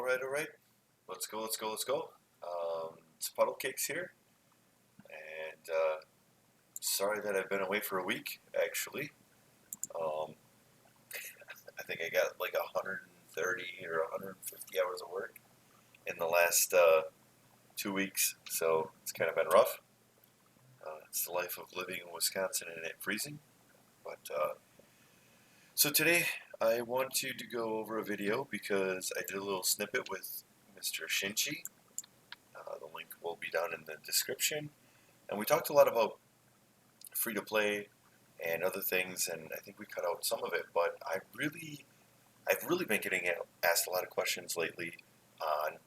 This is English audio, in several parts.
All right. Let's go. It's Puddle Cakes here, and sorry that I've been away for a week. Actually, um, I think I got like 130 or 150 hours of work in the last 2 weeks, so it's kind of been rough. It's the life of living in Wisconsin and it freezing. But so today I want you to go over a video because I did a little snippet with Mr. Shinchi. The link will be down in the description. And we talked a lot about free to play and other things, and I think we cut out some of it. But I've really been getting asked a lot of questions lately on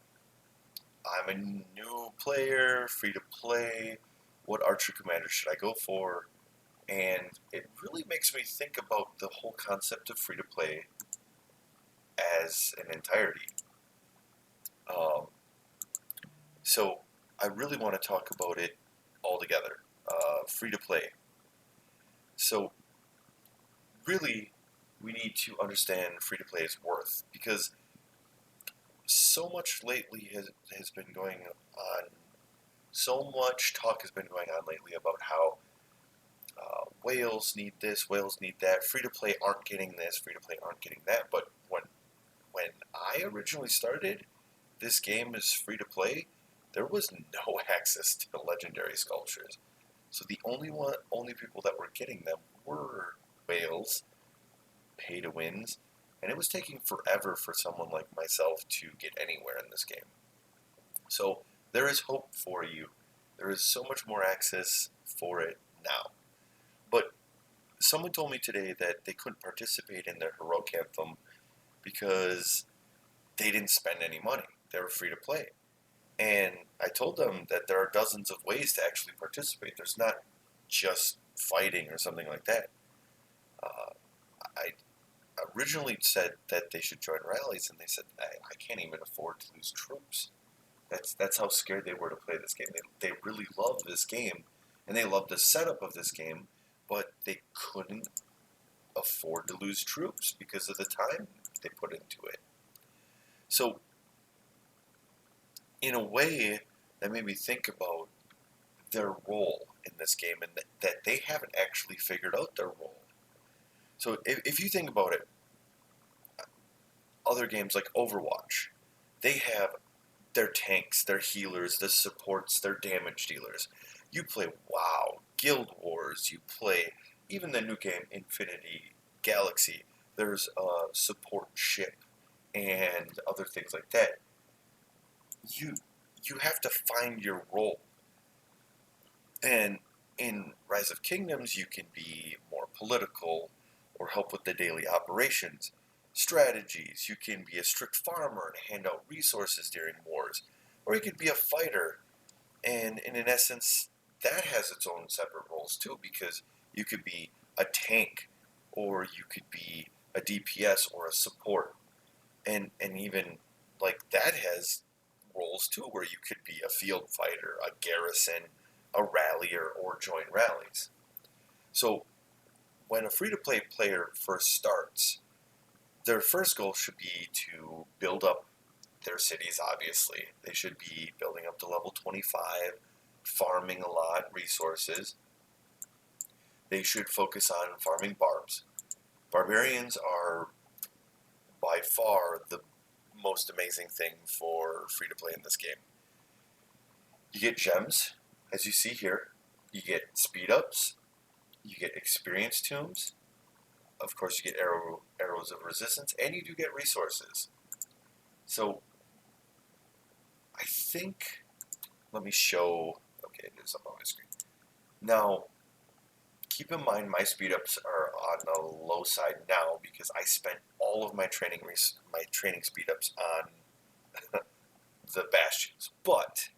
I'm a new player, free to play. What archer commander should I go for? And it really makes me think about the whole concept of free to play as an entirety. Um, so I really want to talk about it all together. Free to play. So really, we need to understand free to play's worth because so much lately has been going on. So much talk has been going on lately about how whales need this, whales need that. Free to play aren't getting this, free to play aren't getting that. But when I originally started, this game is free to play. There was no access to the legendary sculptures, so the only people that were getting them were whales, pay to wins, and it was taking forever for someone like myself to get anywhere in this game. So there is hope for you. There is so much more access for it now. But someone told me today that they couldn't participate in their heroic anthem because they didn't spend any money. They were free to play. And I told them that there are dozens of ways to actually participate. There's not just fighting or something like that. I originally said that they should join rallies, and they said, I can't even afford to lose troops. That's how scared they were to play this game. They really love this game, and they love the setup of this game, but they couldn't afford to lose troops because of the time they put into it. So, in a way, that made me think about their role in this game and that they haven't actually figured out their role. So if you think about it, other games like Overwatch, they have their tanks, their healers, their supports, their damage dealers. You play WoW, Guild Wars, you play even the new game Infinity Galaxy. There's a support ship and other things like that. You have to find your role. And in Rise of Kingdoms, you can be more political or help with the daily operations, strategies. You can be a strict farmer and hand out resources during wars, or you could be a fighter. And in essence, that has its own separate roles too, because you could be a tank, or you could be a DPS or a support, and even like that has roles too, where you could be a field fighter, a garrison, a rallier, or join rallies. So when a free-to-play player first starts, their first goal should be to build up their cities, obviously. They should be building up to level 25, farming a lot, resources. They should focus on farming barbs. Barbarians are by far the most amazing thing for free-to-play in this game. You get gems, as you see here. You get speed-ups. You get experience tombs. Of course, you get arrows of resistance, and you do get resources. So, I think, let me show, okay, it is up on my screen. Now, keep in mind my speed ups are on the low side now because I spent all of my training speed ups on the bastions. But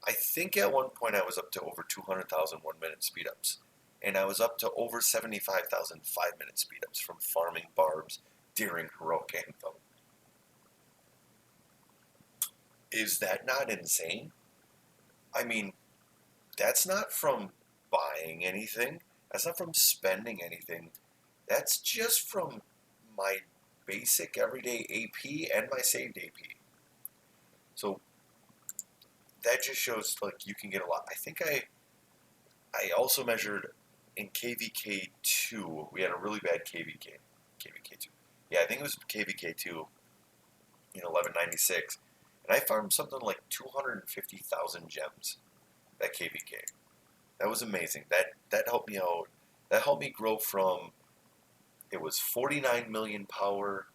I think at one point I was up to over 200,000 1-minute speed ups. And I was up to over 75,000 5-minute speed ups from farming barbs during Heroic Anthem. Is that not insane? I mean, that's not from buying anything. That's not from spending anything. That's just from my basic everyday AP and my saved AP. So that just shows like you can get a lot. I think I also measured in KVK2. We had a really bad KVK2. Yeah, I think it was KVK2 in 1196, and I farmed something like 250,000 gems. That KVK. That was amazing. That helped me out. That helped me grow from it was 49 million power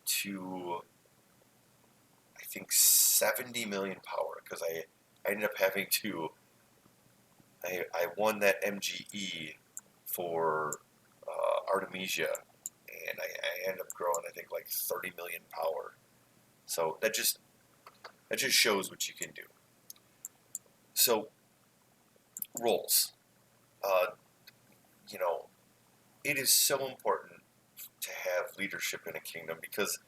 to I think 70 million power because I ended up having to I won that MGE for Artemisia, and I ended up growing I think like 30 million power. So that just shows what you can do. So roles, uh, you know, it is so important to have leadership in a kingdom because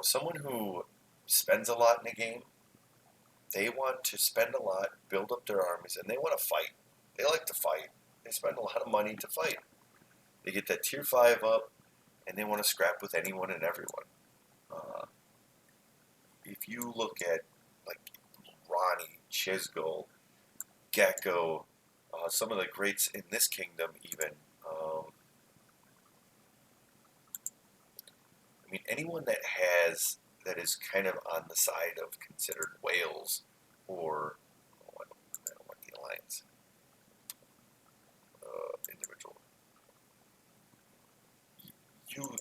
someone who spends a lot in a game, they want to spend a lot, build up their armies, and they want to fight. They like to fight. They spend a lot of money to fight. They get that tier 5 up, and they want to scrap with anyone and everyone. Uh, if you look at like Ronnie, Chisgul, Gecko, some of the greats in this kingdom, even. I mean, anyone that is kind of on the side of considered whales or I don't want the alliance individual.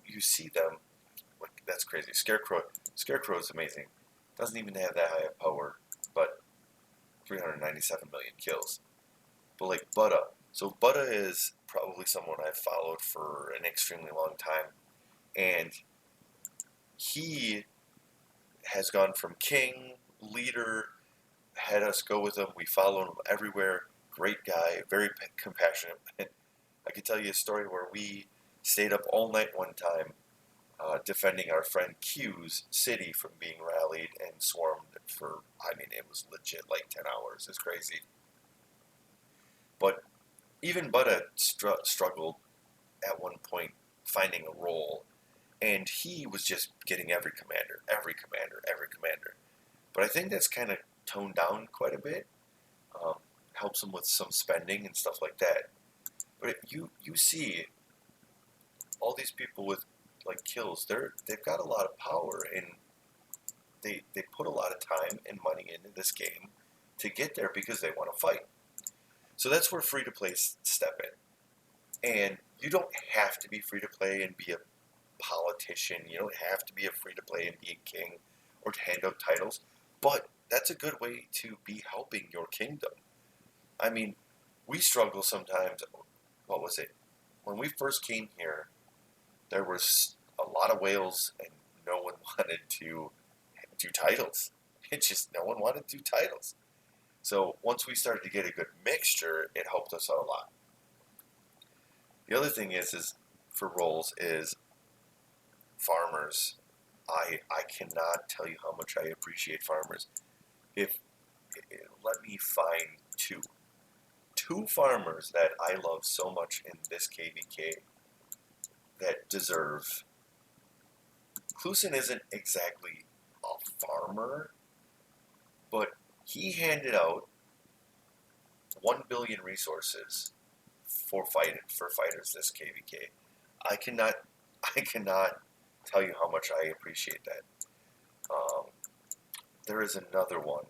You see them like that's crazy. Scarecrow is amazing. Doesn't even have that high of power, but 397 million kills. But like Butta, so Butta is probably someone I've followed for an extremely long time, and he has gone from king, leader, had us go with him. We followed him everywhere. Great guy, very compassionate. I could tell you a story where we stayed up all night one time defending our friend Q's city from being rallied and swarmed for, I mean, it was legit like 10 hours. It's crazy. But even Butta struggled at one point finding a role, and he was just getting every commander, every commander, every commander. But I think that's kind of toned down quite a bit. Um, Helps him with some spending and stuff like that. But you see all these people with like kills, they've got a lot of power and they put a lot of time and money into this game to get there because they want to fight. So that's where free to play step in. And you don't have to be free to play and be a politician. You don't have to be a free to play and be a king or to hand out titles. But that's a good way to be helping your kingdom. I mean, we struggle sometimes. What was it? When we first came here, there was a lot of whales and no one wanted to do titles. It's just no one wanted to do titles. So once we started to get a good mixture, it helped us out a lot. The other thing is for roles is farmers. I cannot tell you how much I appreciate farmers. If let me find two farmers that I love so much in this KVK that deserve. Clusen isn't exactly a farmer, but he handed out 1 billion resources for fighters this KVK. I cannot tell you how much I appreciate that. There is another one.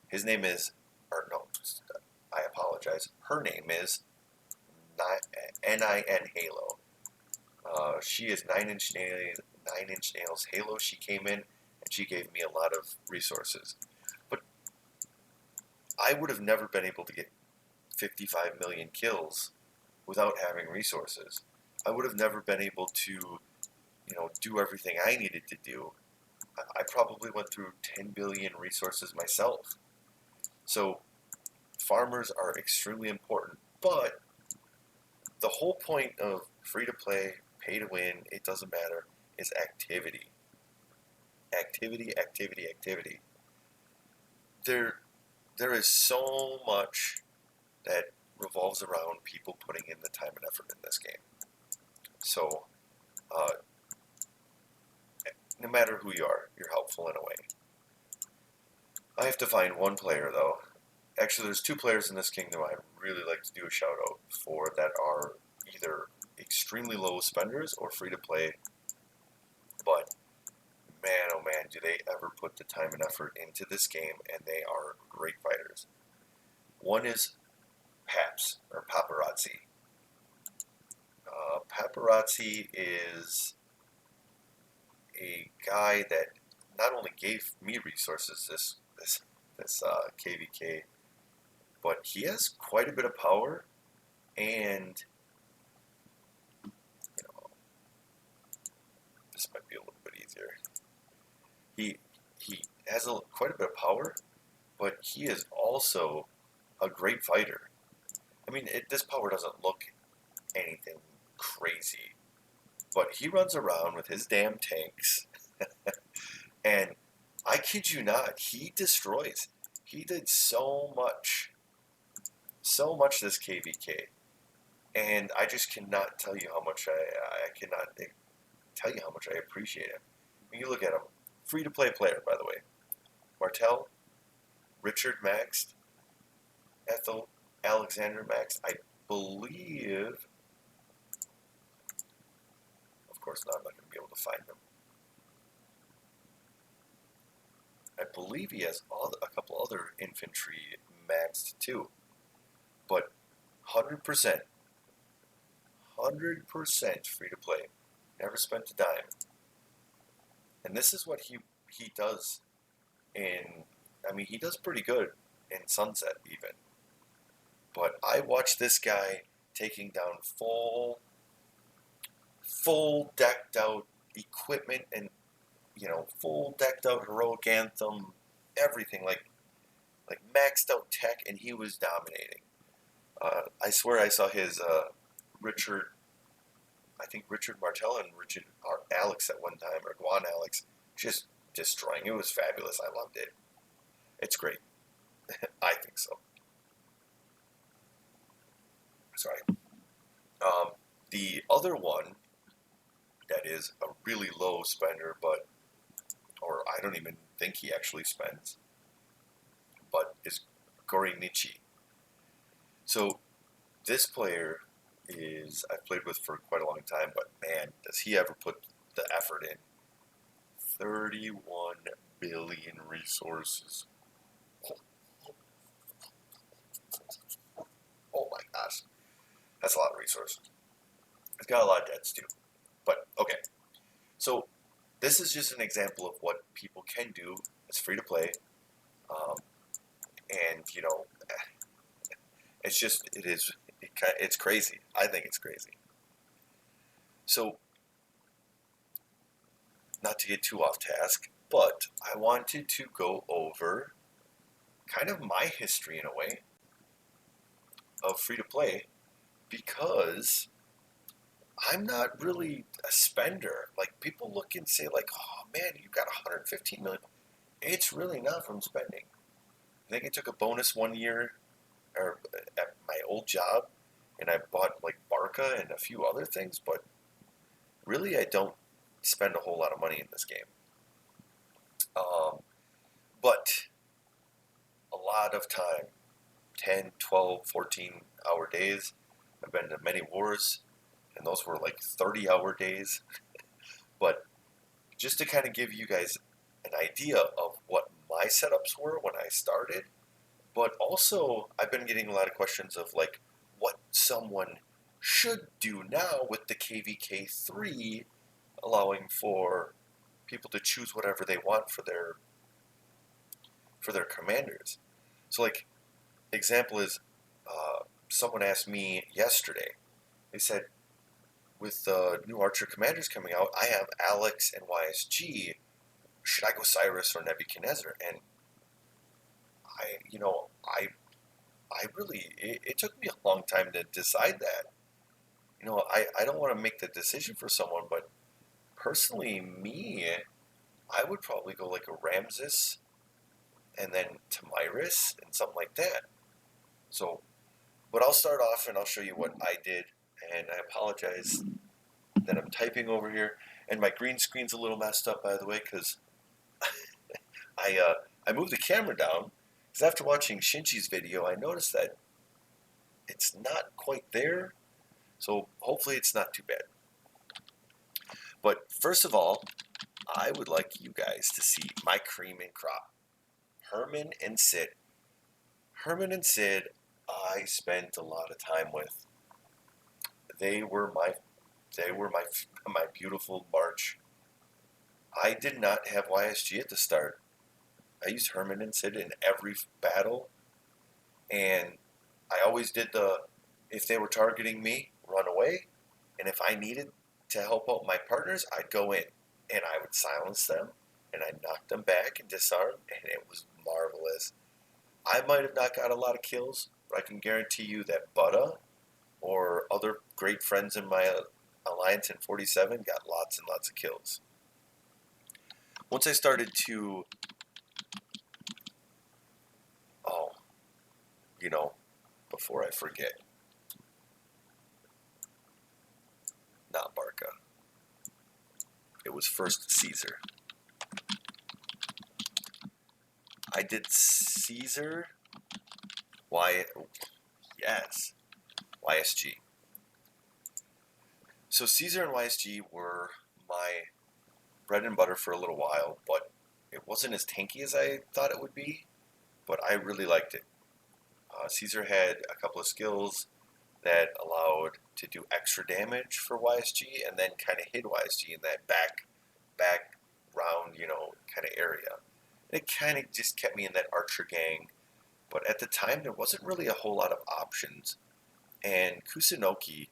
His name is, or no, I apologize. Her name is NIN Halo. She is 9-inch nails Halo. She came in and she gave me a lot of resources. But I would have never been able to get 55 million kills without having resources. I would have never been able to, do everything I needed to do. I probably went through 10 billion resources myself. So farmers are extremely important, but the whole point of free to play, pay to win, it doesn't matter, is activity. Activity, activity, activity. There is so much that revolves around people putting in the time and effort in this game. So, no matter who you are, you're helpful in a way. I have to find one player though. Actually, there's two players in this kingdom I really like to do a shout out for that are either extremely low spenders or free to play. But man, oh man, do they ever put the time and effort into this game, and they are great fighters. One is Paps or Paparazzi. Paparazzi is a guy that not only gave me resources this KVK, but he has quite a bit of power, and you know, this might be a little bit easier. He has quite a bit of power, but he is also a great fighter. I mean, this power doesn't look anything crazy, but he runs around with his damn tanks, and I kid you not, he destroys. He did so much this KVK, and I just cannot tell you how much I cannot tell you how much I appreciate him. When you look at him, free to play player, by the way. Martel, Richard maxed, Ethel, Alexander maxed. I believe, of course, now I'm not going to be able to find him. I believe he has a couple other infantry maxed too, but 100%, 100% free to play. Never spent a dime. And this is what he does I mean, he does pretty good in Sunset even. But I watched this guy taking down full decked out equipment and, full decked out heroic anthem, everything like maxed out tech, and he was dominating. I swear I saw his Richard Martell and Richard Alex at one time, or Guan Alex, just destroying. It was fabulous. I loved it. It's great. I think so. Sorry. The other one that is a really low spender, or I don't even think he actually spends, but is Gorinichi. So this player I've played with for quite a long time, but man, does he ever put the effort in. 31 billion resources. Oh my gosh. That's a lot of resources. It's got a lot of debts too. But okay. So this is just an example of what people can do. It's free to play. And it's crazy. I think it's crazy. So, not to get too off task, but I wanted to go over kind of my history in a way of free to play, because I'm not really a spender. Like, people look and say like, oh man, you've got 115 million. It's really not from spending. I think I took a bonus one year at my old job, and I bought like Barca and a few other things, but really I don't spend a whole lot of money in this game. But a lot of time, 10, 12, 14-hour days. I've been to many wars, and those were like 30-hour days. But just to kind of give you guys an idea of what my setups were when I started, but also I've been getting a lot of questions of like what someone should do now with the KVK3, allowing for people to choose whatever they want for their commanders. So like, example is, someone asked me yesterday, they said, with the new Archer commanders coming out, I have Alex and YSG, should I go Cyrus or Nebuchadnezzar? And I really, it took me a long time to decide that. I don't want to make the decision for someone, but personally, I would probably go like a Ramses and then Tamiris and something like that. So, but I'll start off and I'll show you what I did. And I apologize that I'm typing over here, and my green screen's a little messed up, by the way, because I I moved the camera down because after watching Shinji's video, I noticed that it's not quite there. So hopefully it's not too bad. But first of all, I would like you guys to see my cream and crop. Herman and Sid. Herman and Sid, I spent a lot of time with. They were my beautiful March. I did not have YSG at the start. I used Herman and Sid in every battle, and I always did if they were targeting me, run away, and if I needed to help out my partners, I'd go in, and I would silence them, and I'd knock them back and disarm, and it was marvelous. I might have not got a lot of kills, but I can guarantee you that Butta or other great friends in my alliance in 47 got lots and lots of kills. Once I started to, before I forget, not Barca. It was first Caesar. I did Caesar, YSG. So Caesar and YSG were my bread and butter for a little while, but it wasn't as tanky as I thought it would be, but I really liked it. Caesar had a couple of skills that allowed to do extra damage for YSG and then kind of hid YSG in that back round, kind of area. It kind of just kept me in that archer gang, but at the time there wasn't really a whole lot of options, and Kusunoki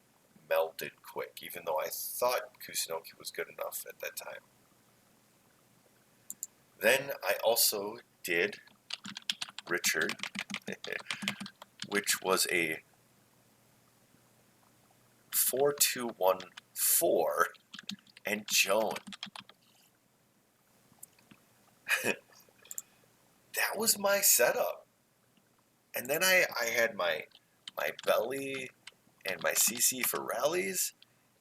melted quick, even though I thought Kusunoki was good enough at that time. Then I also did Richard, which was a 4-2-1-4, and Joan. That was my setup. And then I had my belly and my CC for rallies,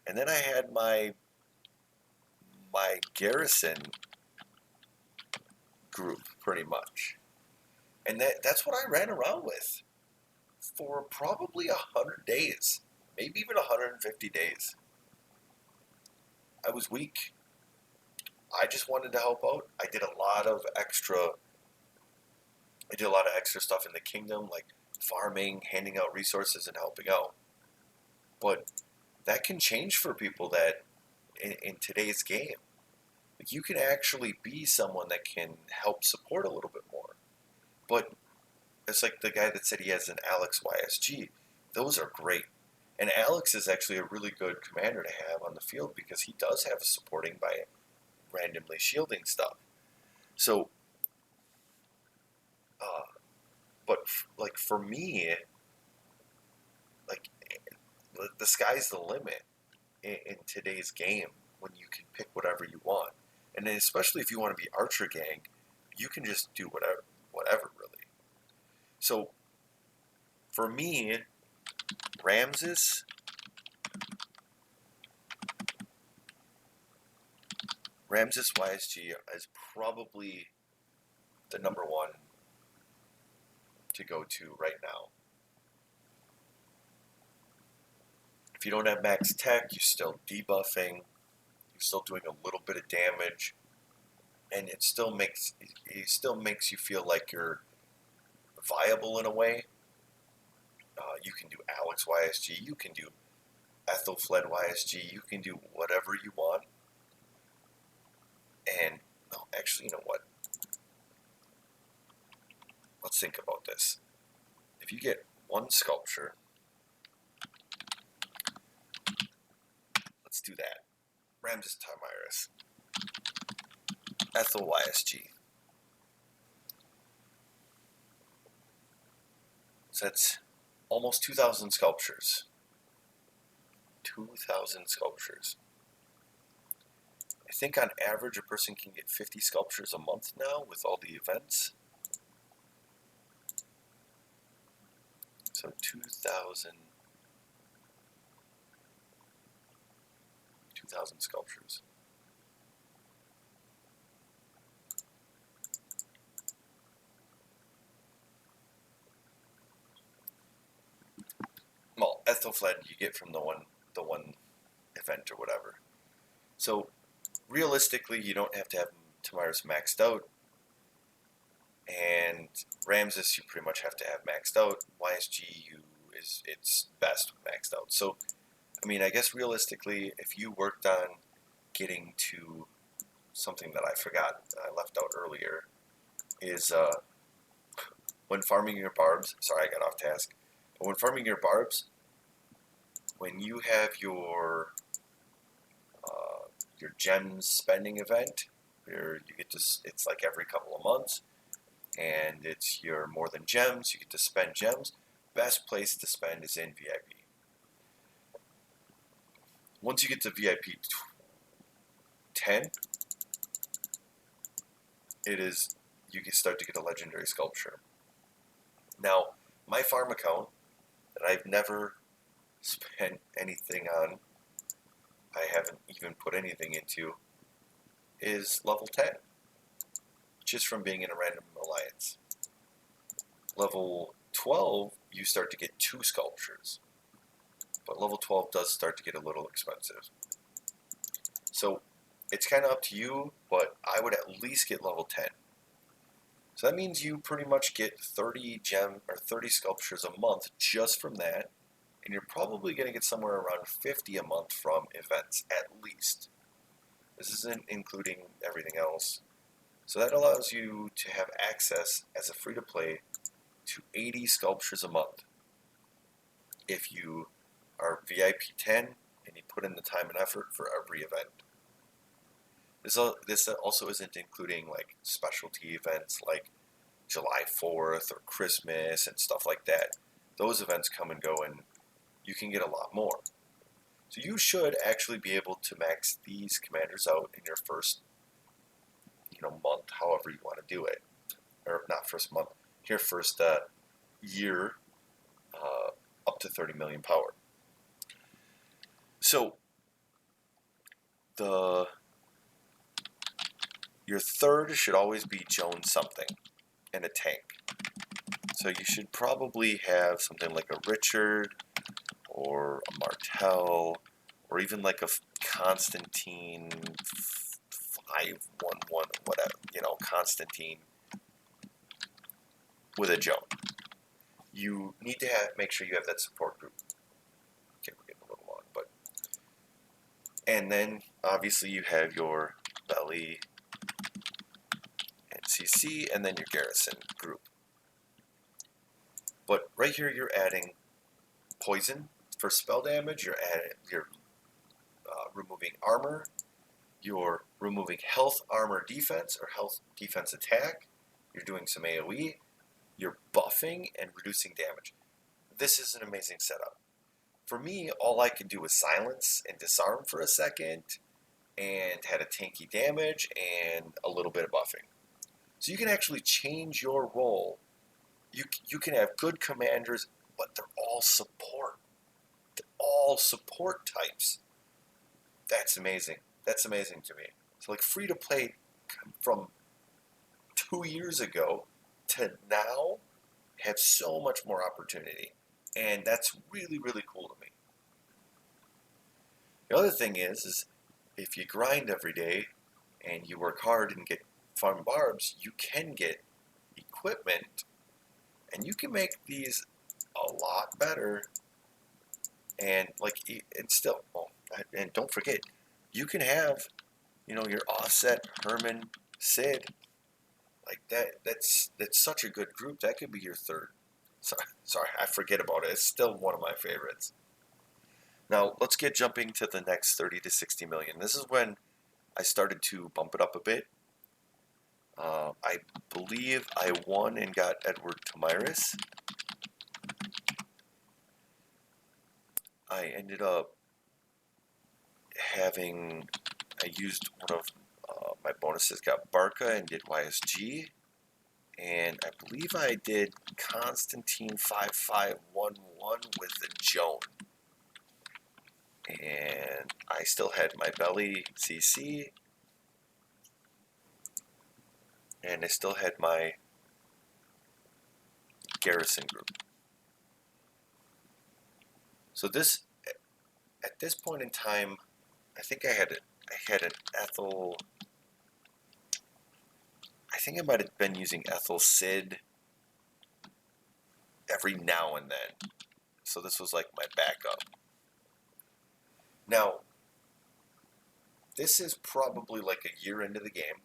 and then I had my garrison group pretty much. And that's what I ran around with for probably 100 days, maybe even 150 days. I was weak. I just wanted to help out. I did a lot of extra stuff in the kingdom, like farming, handing out resources, and helping out. But that can change for people that in today's game. Like, you can actually be someone that can help support a little bit more. But it's like the guy that said he has an Alex YSG. Those are great. And Alex is actually a really good commander to have on the field because he does have a supporting by randomly shielding stuff. So, but like for me, like the sky's the limit in today's game when you can pick whatever you want. And then especially if you want to be Archer Gang, you can just do whatever really. So for me, Ramses YSG is probably the number one to go to right now. If you don't have max tech, you're still debuffing, you're still doing a little bit of damage, and it still makes you feel like you're viable in a way. You can do Alex YSG, you can do Ethelfled YSG, you can do whatever you want. And actually, you know what? Let's think about this. If you get one sculpture, let's do that. Ramses Tamiris, Ethel YSG. So that's almost 2,000 sculptures. 2,000 sculptures. I think on average a person can get 50 sculptures a month now with all the events. So 2,000 sculptures. Ethelflaed you get from the one event or whatever. So realistically, you don't have to have Tamiris maxed out, and Ramses you pretty much have to have maxed out. YSG it's best maxed out. So I mean, I guess realistically, if you worked on getting to something that I forgot, I left out earlier, is when farming your barbs. Sorry, I got off task. But when farming your barbs, when you have your gems spending event, where you get to, it's like every couple of months, and it's your more than gems. You get to spend gems. Best place to spend is in VIP. Once you get to VIP 10, you can start to get a legendary sculpture. Now, my farm account that I've never spent anything on, I haven't even put anything into, is level 10, just from being in a random alliance. Level 12, you start to get 2 sculptures, but level 12 does start to get a little expensive. So it's kind of up to you, but I would at least get level 10. So that means you pretty much get 30 sculptures a month just from that, and you're probably going to get somewhere around 50 a month from events at least. This isn't including everything else. So that allows you to have access as a free-to-play to 80 sculptures a month. If you are VIP 10 and you put in the time and effort for every event. This also isn't including like specialty events like July 4th or Christmas and stuff like that. Those events come and go, and you can get a lot more. So you should actually be able to max these commanders out in your first, month, however you want to do it, or not first month, your first year, up to 30 million power. So your third should always be Joan something and a tank. So you should probably have something like a Richard or a Martel, or even like a Constantine 511, whatever, Constantine with a Joan. You need to make sure you have that support group. Okay, we're getting a little long, but. And then, obviously, you have your Belly and CC, and then your Garrison group. But right here, you're adding poison for spell damage. You're removing armor. You're removing health, armor, defense, or health, defense, attack. You're doing some AoE. You're buffing and reducing damage. This is an amazing setup. For me, all I could do was silence and disarm for a second, and had a tanky damage and a little bit of buffing. So you can actually change your role. You can have good commanders, but they're all support. They're all support types. That's amazing. That's amazing to me. So like free to play from 2 years ago to now have so much more opportunity. And that's really, really cool to me. The other thing is if you grind every day and you work hard and get farm barbs, you can get equipment, and you can make these a lot better. And and don't forget, you can have, your offset Herman Sid, like that. That's such a good group. That could be your third. Sorry, I forget about it. It's still one of my favorites. Now let's get jumping to the next 30 to 60 million. This is when I started to bump it up a bit. I believe I won and got Edward Tamiris. I ended up I used one of my bonuses, got Barca and did YSG. And I believe I did Constantine 5511 with the Joan. And I still had my Belly CC. And I still had my Garrison group. So this, at this point in time, I think I had an ethyl. I think I might have been using ethyl Sid every now and then. So this was like my backup. Now, this is probably like a year into the game.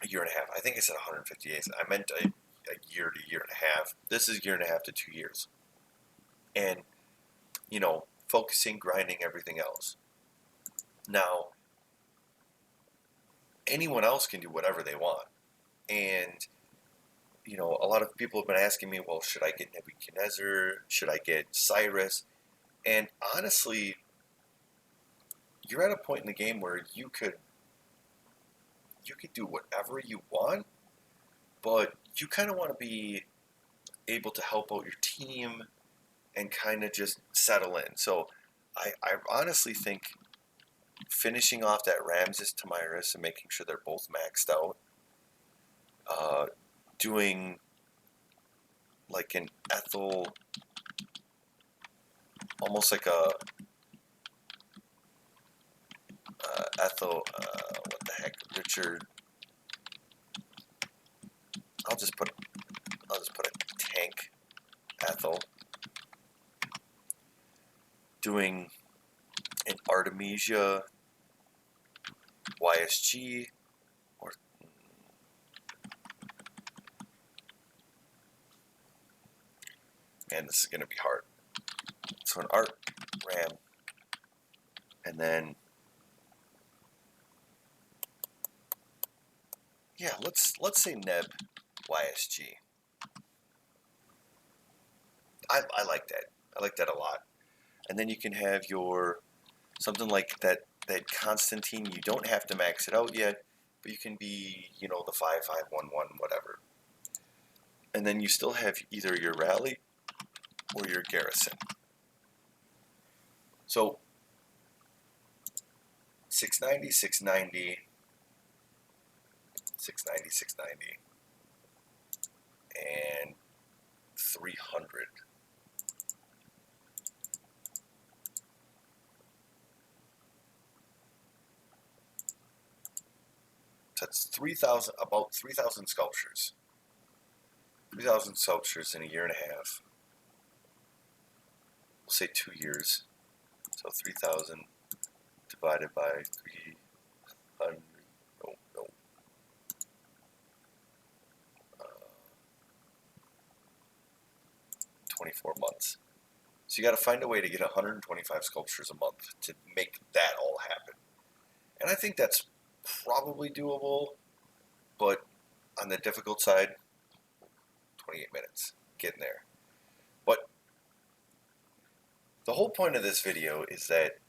A year and a half. I think I said 150 days. I meant a year to year and a half. This is a year and a half to 2 years. And, focusing, grinding, everything else. Now, anyone else can do whatever they want. And, a lot of people have been asking me, well, should I get Nebuchadnezzar? Should I get Cyrus? And honestly, you're at a point in the game where you could do whatever you want, but you kind of want to be able to help out your team and kind of just settle in. So I honestly think finishing off that Ramses Tamiris and making sure they're both maxed out, doing like an ethyl, almost like a ethyl, what the heck, Richard. I'll just put a tank ethyl. Doing an Artemisia YSG, or man, this is going to be hard. So an Art Ram, and then let's say Neb YSG. I like that. I like that a lot. And then you can have your something like that Constantine. You don't have to max it out yet, but you can be, the 5511, whatever. And then you still have either your Rally or your Garrison. So 690, 690, 690, 690, and 300. That's 3,000, about 3,000 sculptures. 3,000 sculptures in a year and a half. We'll say 2 years. So 3,000 divided by 300. No. 24 months. So you got to find a way to get 125 sculptures a month to make that all happen. And I think that's probably doable, but on the difficult side, 28 minutes, getting there. But the whole point of this video is that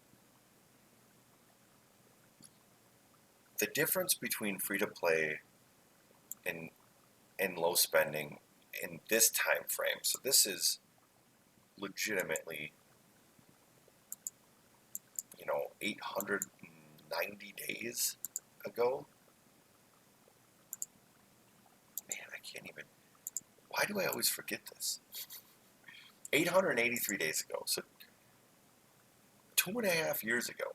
the difference between free-to-play and low spending in this time frame, so this is legitimately, 890 days ago. Man, I can't even. Why do I always forget this? 883 days ago. So 2.5 years ago.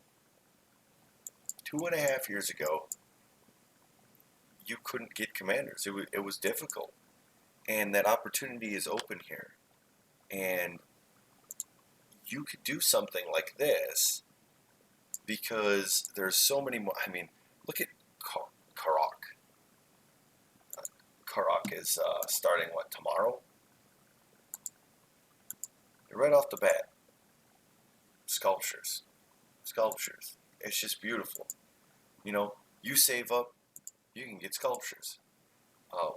2.5 years ago, you couldn't get commanders. It was difficult. And that opportunity is open here. And you could do something like this because there's so many more. I mean, look at Karak. Karak is starting, tomorrow? Right off the bat, sculptures. It's just beautiful. You save up, you can get sculptures.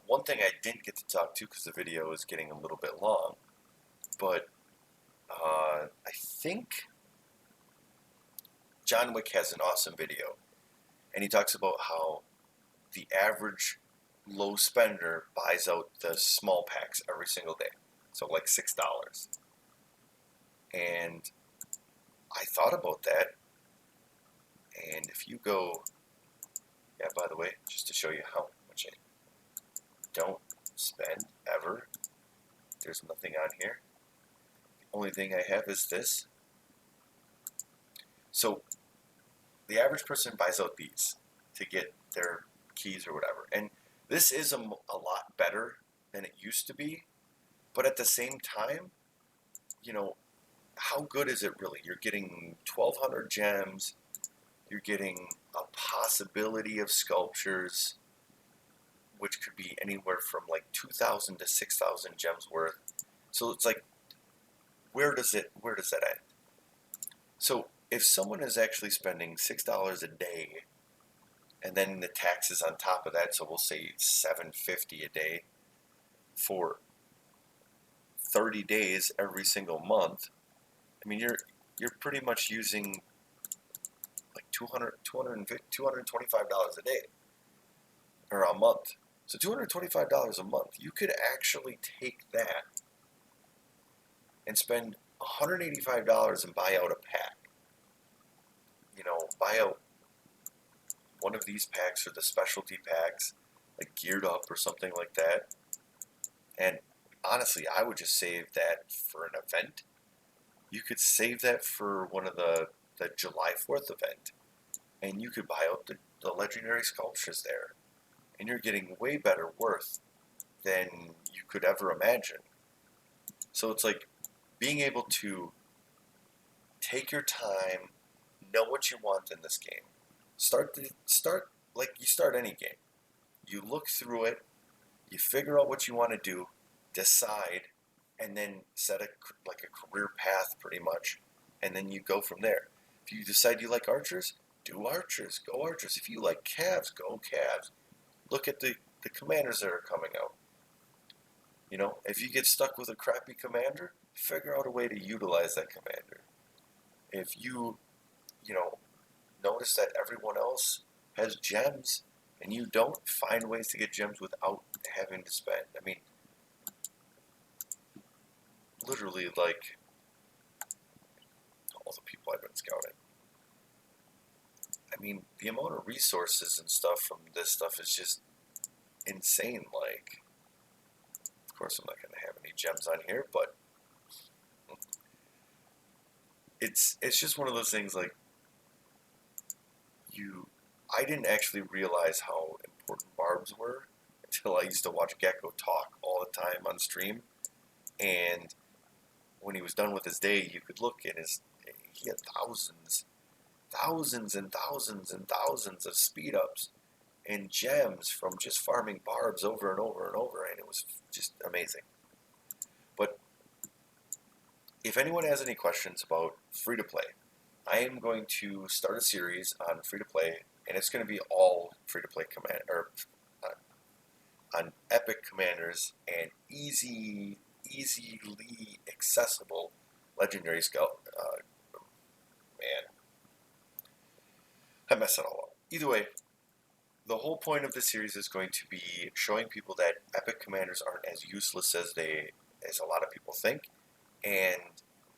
One thing I didn't get to talk to because the video is getting a little bit long, but I think John Wick has an awesome video, and he talks about how the average low spender buys out the small packs every single day, so like $6. And I thought about that, and if you go, by the way, just to show you how much I don't spend ever, there's nothing on here. only thing I have is this. So the average person buys out these to get their keys or whatever. And this is a lot better than it used to be. But at the same time, how good is it really? You're getting 1,200 gems. You're getting a possibility of sculptures, which could be anywhere from like 2,000 to 6,000 gems worth. So it's like, where does that end? So if someone is actually spending $6 a day, and then the taxes on top of that, so we'll say $7.50 a day for 30 days every single month, I mean, you're pretty much using like $225 a day or a month. So $225 a month, you could actually take that and spend $185 and buy out a pack. Buy out one of these packs or the specialty packs, like Geared Up or something like that. And honestly, I would just save that for an event. You could save that for one of the July 4th event, and you could buy out the legendary sculptures there. And you're getting way better worth than you could ever imagine. So it's like being able to take your time, know what you want in this game. Start like you start any game. You look through it, you figure out what you want to do, decide, and then set a career path pretty much, and then you go from there. If you decide you like archers, do archers, go archers. If you like calves, go calves. Look at the commanders that are coming out. If you get stuck with a crappy commander, figure out a way to utilize that commander. If you notice that everyone else has gems and you don't, find ways to get gems without having to spend. I mean, literally, like, all the people I've been scouting. I mean, the amount of resources and stuff from this stuff is just insane. Like, of course, I'm not going to have any gems on here, but it's just one of those things. Like, I didn't actually realize how important barbs were until I used to watch Gecko talk all the time on stream. And when he was done with his day, you could look at he had thousands and thousands and thousands of speed ups and gems from just farming barbs over and over and over, and it was just amazing. But if anyone has any questions about free to play, I am going to start a series on free to play, and it's going to be all free to play on epic commanders and easily accessible legendary scout. Man, I messed it all up. Either way, the whole point of this series is going to be showing people that epic commanders aren't as useless as a lot of people think, and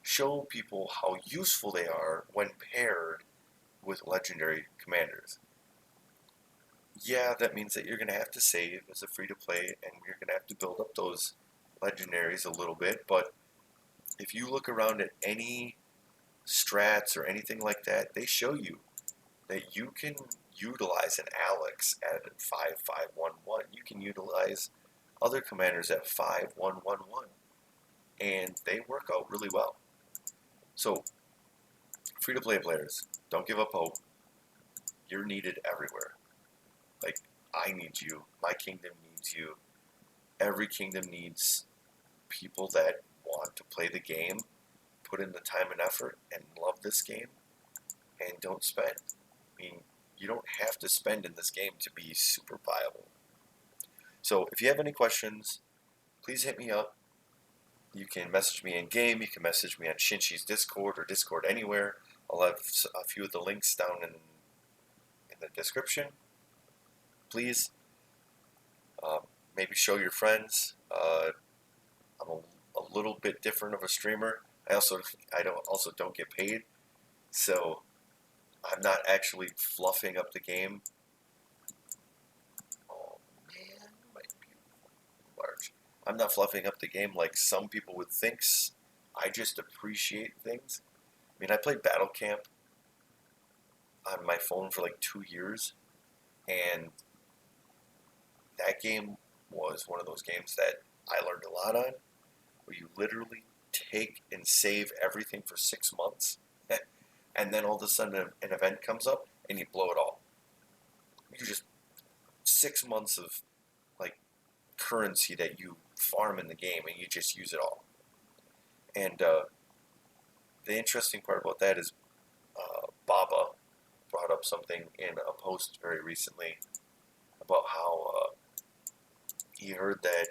show people how useful they are when paired with legendary commanders. Yeah, that means that you're going to have to save as a free-to-play, and you're going to have to build up those legendaries a little bit, but if you look around at any strats or anything like that, they show you that you can utilize an Alex at 5.5.1.1. You can utilize other commanders at 5.1.1.1, and they work out really well. So, free-to-play players, don't give up hope. You're needed everywhere. Like, I need you. My kingdom needs you. Every kingdom needs people that want to play the game, put in the time and effort, and love this game, and don't spend. I mean, you don't have to spend in this game to be super viable. So, if you have any questions, please hit me up. You can message me in game. You can message me on Shinshi's Discord or Discord anywhere. I'll have a few of the links down in the description. Please, maybe show your friends. I'm a little bit different of a streamer. I also don't get paid, so I'm not actually fluffing up the game. Oh man, might be large. I'm not fluffing up the game like some people would think I just appreciate things. I mean, I played Battle Camp on my phone for like 2 years, and that game was one of those games that I learned a lot on, where you literally take and save everything for 6 months, and then all of a sudden an event comes up and you blow it all. You just 6 months of like currency that you farm in the game, and you just use it all. And the interesting part about that is Baba brought up something in a post very recently about how he heard that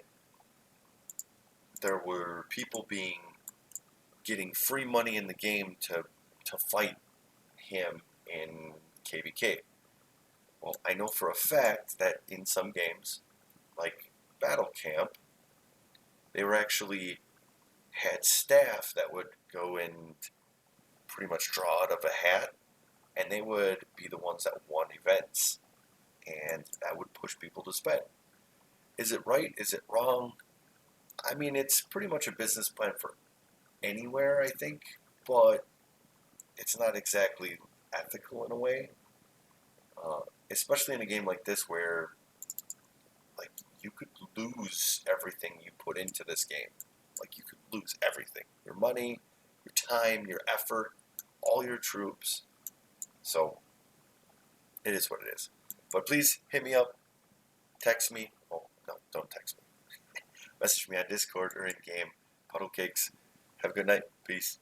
there were people getting free money in the game to fight him in KVK. Well, I know for a fact that in some games, like Battle Camp, they were actually had staff that would go and pretty much draw out of a hat, and they would be the ones that won events, and that would push people to spend. Is it right? Is it wrong? I mean, it's pretty much a business plan for anywhere, I think, but it's not exactly ethical in a way, especially in a game like this where, like, you could lose everything you put into this game. Like, you could lose everything. Your money, your time, your effort, all your troops. So, it is what it is. But please hit me up, text me. Oh, no, don't text me. Message me on Discord or in game. Puddle Cakes. Have a good night. Peace.